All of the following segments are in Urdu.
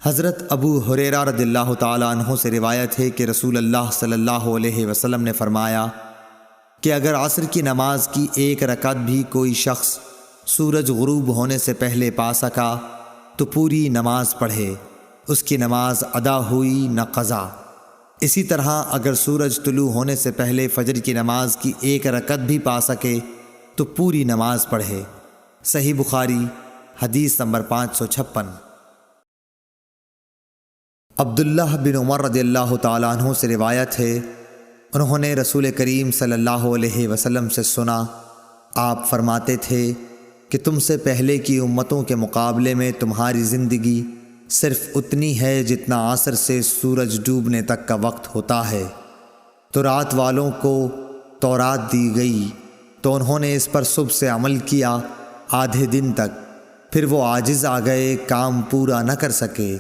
حضرت ابو ہریرہ رضی اللہ تعالیٰ عنہ سے روایت ہے کہ رسول اللہ صلی اللہ علیہ وسلم نے فرمایا کہ اگر عصر کی نماز کی ایک رکعت بھی کوئی شخص سورج غروب ہونے سے پہلے پا سکا تو پوری نماز پڑھے، اس کی نماز ادا ہوئی نہ قضا۔ اسی طرح اگر سورج طلوع ہونے سے پہلے فجر کی نماز کی ایک رکعت بھی پا سکے تو پوری نماز پڑھے۔ صحیح بخاری حدیث نمبر 556۔ عبداللہ بن عمر رضی اللہ تعالیٰ عنہ سے روایت ہے، انہوں نے رسول کریم صلی اللہ علیہ وسلم سے سنا، آپ فرماتے تھے کہ تم سے پہلے کی امتوں کے مقابلے میں تمہاری زندگی صرف اتنی ہے جتنا عصر سے سورج ڈوبنے تک کا وقت ہوتا ہے۔ تو رات والوں کو تورات دی گئی تو انہوں نے اس پر صبح سے عمل کیا آدھے دن تک، پھر وہ عاجز آ گئے، کام پورا نہ کر سکے۔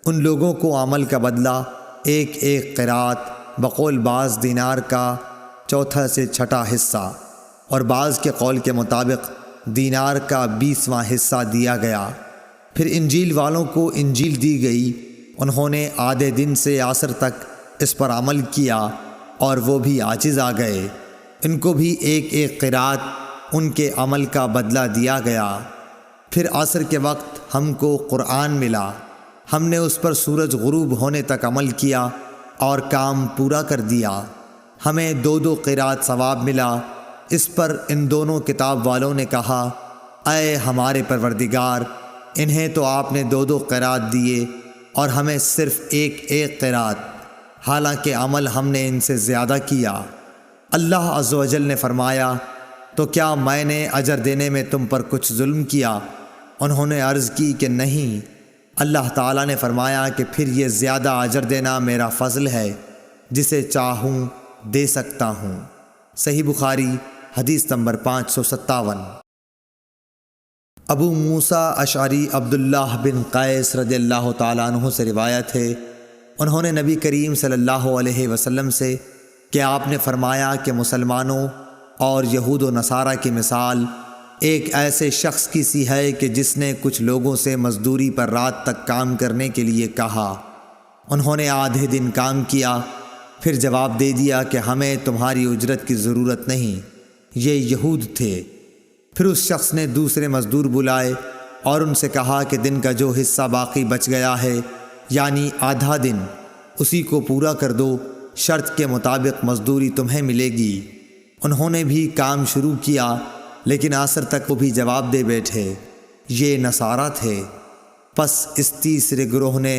ان لوگوں کو عمل کا بدلہ ایک ایک قرات بقول بعض دینار کا چوتھا سے چھٹا حصہ اور بعض کے قول کے مطابق دینار کا 20واں حصہ دیا گیا۔ پھر انجیل والوں کو انجیل دی گئی، انہوں نے آدھے دن سے عصر تک اس پر عمل کیا اور وہ بھی عاجز آ گئے، ان کو بھی ایک ایک قرات ان کے عمل کا بدلہ دیا گیا۔ پھر عصر کے وقت ہم کو قرآن ملا، ہم نے اس پر سورج غروب ہونے تک عمل کیا اور کام پورا کر دیا، ہمیں 2 قرات ثواب ملا۔ اس پر ان دونوں کتاب والوں نے کہا، اے ہمارے پروردگار، انہیں تو آپ نے 2 قرات دیے اور ہمیں صرف ایک ایک قرات، حالانکہ عمل ہم نے ان سے زیادہ کیا۔ اللہ عز و جل نے فرمایا، تو کیا میں نے اجر دینے میں تم پر کچھ ظلم کیا؟ انہوں نے عرض کی کہ نہیں۔ اللہ تعالیٰ نے فرمایا کہ پھر یہ زیادہ اجر دینا میرا فضل ہے، جسے چاہوں دے سکتا ہوں۔ صحیح بخاری حدیث نمبر 557۔ ابو موسیٰ اشعری عبداللہ بن قیس رضی اللہ تعالیٰ عنہ سے روایت ہے، انہوں نے نبی کریم صلی اللہ علیہ وسلم سے کہ آپ نے فرمایا کہ مسلمانوں اور یہود و نصارہ کی مثال ایک ایسے شخص کی سی ہے کہ جس نے کچھ لوگوں سے مزدوری پر رات تک کام کرنے کے لیے کہا، انہوں نے آدھے دن کام کیا، پھر جواب دے دیا کہ ہمیں تمہاری اجرت کی ضرورت نہیں، یہ یہود تھے۔ پھر اس شخص نے دوسرے مزدور بلائے اور ان سے کہا کہ دن کا جو حصہ باقی بچ گیا ہے، یعنی آدھا دن، اسی کو پورا کر دو، شرط کے مطابق مزدوری تمہیں ملے گی۔ انہوں نے بھی کام شروع کیا، لیکن عصر تک وہ بھی جواب دے بیٹھے، یہ نصارہ تھے۔ پس اس تیسرے گروہ نے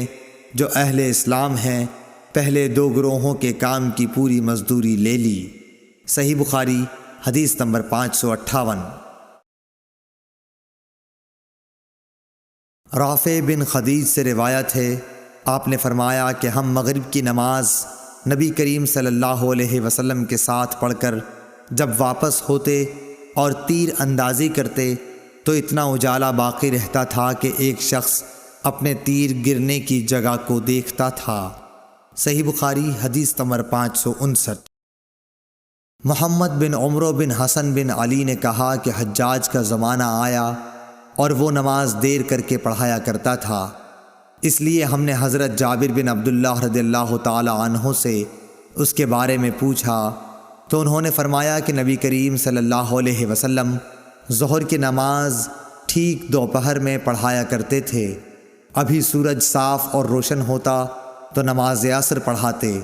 جو اہل اسلام ہیں پہلے 2 گروہوں کے کام کی پوری مزدوری لے لی۔ صحیح بخاری حدیث نمبر 558۔ رافع بن خدیج سے روایت ہے، آپ نے فرمایا کہ ہم مغرب کی نماز نبی کریم صلی اللہ علیہ وسلم کے ساتھ پڑھ کر جب واپس ہوتے اور تیر اندازی کرتے تو اتنا اجالا باقی رہتا تھا کہ ایک شخص اپنے تیر گرنے کی جگہ کو دیکھتا تھا۔ صحیح بخاری حدیث نمبر 559۔ محمد بن عمرو بن حسن بن علی نے کہا کہ حجاج کا زمانہ آیا اور وہ نماز دیر کر کے پڑھایا کرتا تھا، اس لیے ہم نے حضرت جابر بن عبداللہ رضی اللہ تعالی عنہ سے اس کے بارے میں پوچھا تو انہوں نے فرمایا کہ نبی کریم صلی اللہ علیہ وسلم ظہر کی نماز ٹھیک دوپہر میں پڑھایا کرتے تھے، ابھی سورج صاف اور روشن ہوتا تو نماز عصر پڑھاتے،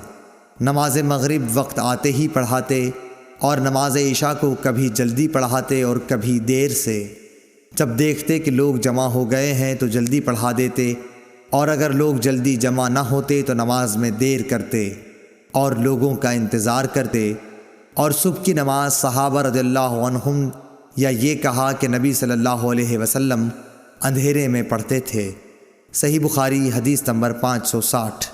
نماز مغرب وقت آتے ہی پڑھاتے اور نماز عشاء کو کبھی جلدی پڑھاتے اور کبھی دیر سے۔ جب دیکھتے کہ لوگ جمع ہو گئے ہیں تو جلدی پڑھا دیتے، اور اگر لوگ جلدی جمع نہ ہوتے تو نماز میں دیر کرتے اور لوگوں کا انتظار کرتے۔ اور صبح کی نماز صحابہ رضی اللہ عنہم یا یہ کہا کہ نبی صلی اللہ علیہ وسلم اندھیرے میں پڑھتے تھے۔ صحیح بخاری حدیث نمبر 560۔